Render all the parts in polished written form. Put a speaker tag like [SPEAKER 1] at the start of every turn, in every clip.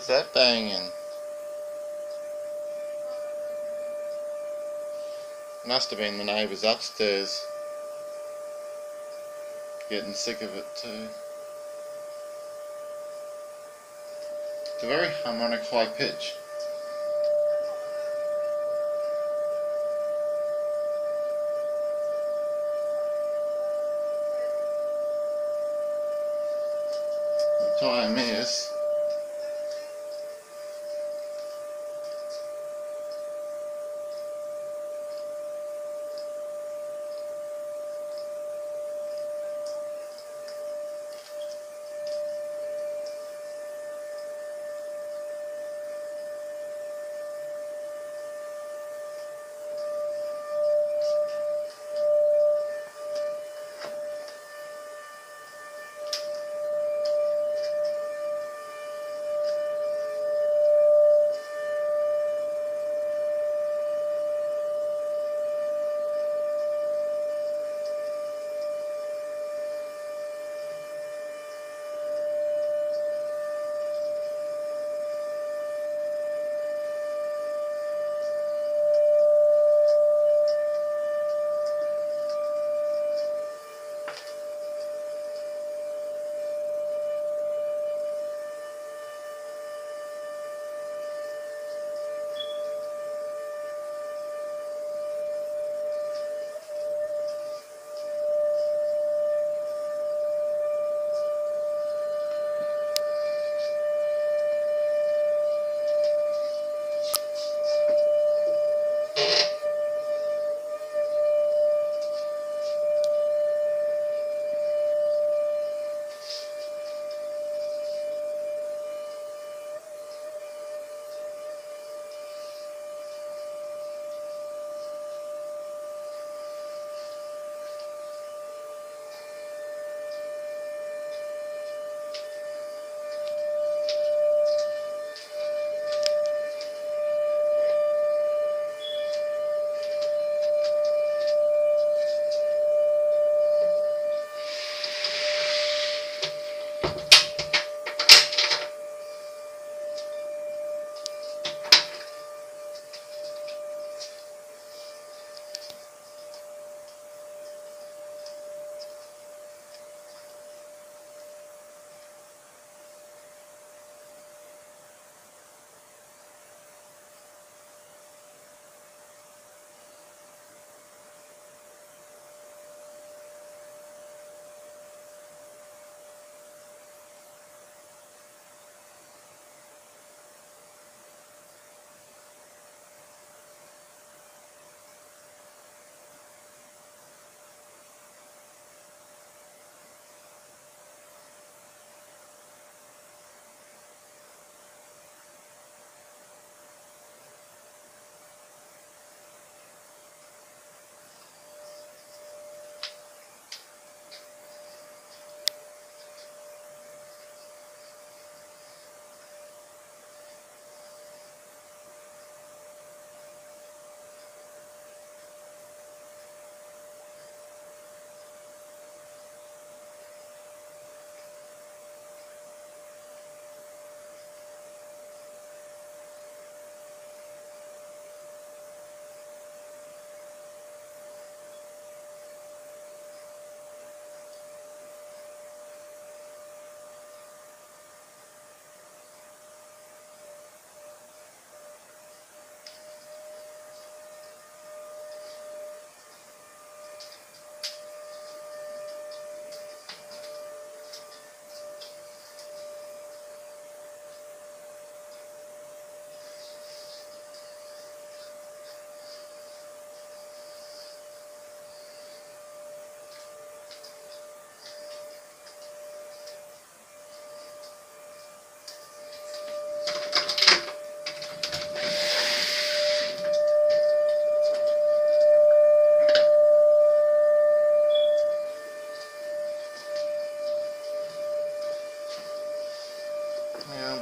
[SPEAKER 1] was that banging? Must have been the neighbours upstairs getting sick of it too. It's a very harmonic high pitch. The time is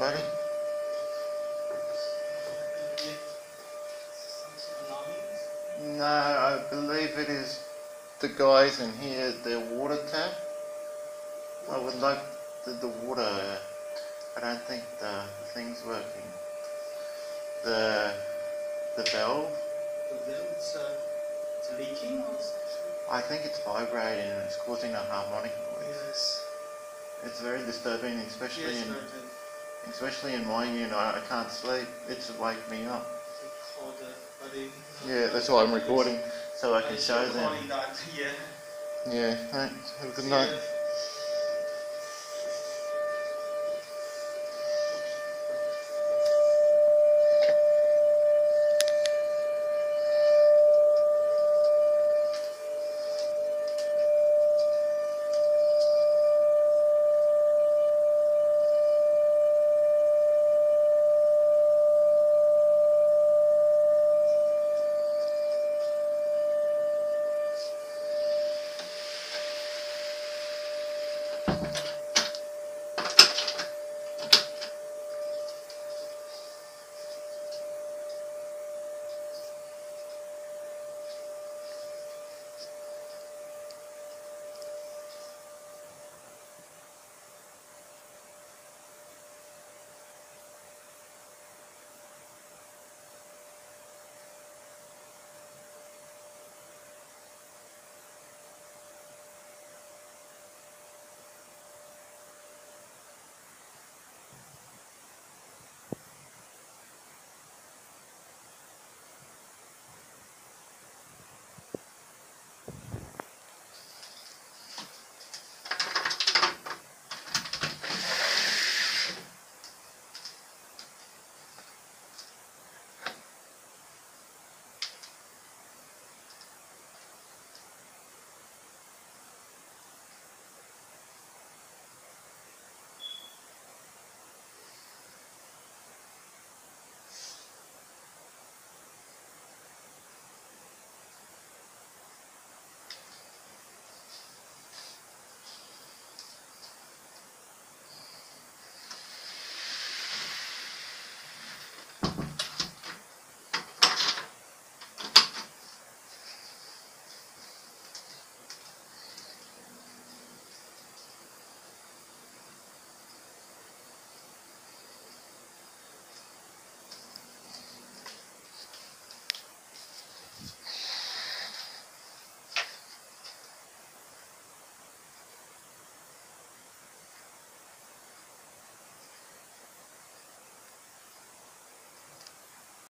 [SPEAKER 1] buddy? No, I believe it is the guys in here, their water tap. I would like the water I don't think the thing's working. The valve.
[SPEAKER 2] The valve, it's leaking or something?
[SPEAKER 1] I think it's vibrating and it's causing a harmonic noise.
[SPEAKER 2] Yes.
[SPEAKER 1] It's very disturbing, especially
[SPEAKER 2] Yes,
[SPEAKER 1] in
[SPEAKER 2] right.
[SPEAKER 1] especially in my unit. I can't sleep. It's wake me up.
[SPEAKER 2] Call the buddy.
[SPEAKER 1] Yeah, that's why I'm recording so I can show them.
[SPEAKER 2] Calling that, yeah.
[SPEAKER 1] Yeah, thanks. Have a good
[SPEAKER 2] See
[SPEAKER 1] night.
[SPEAKER 2] you.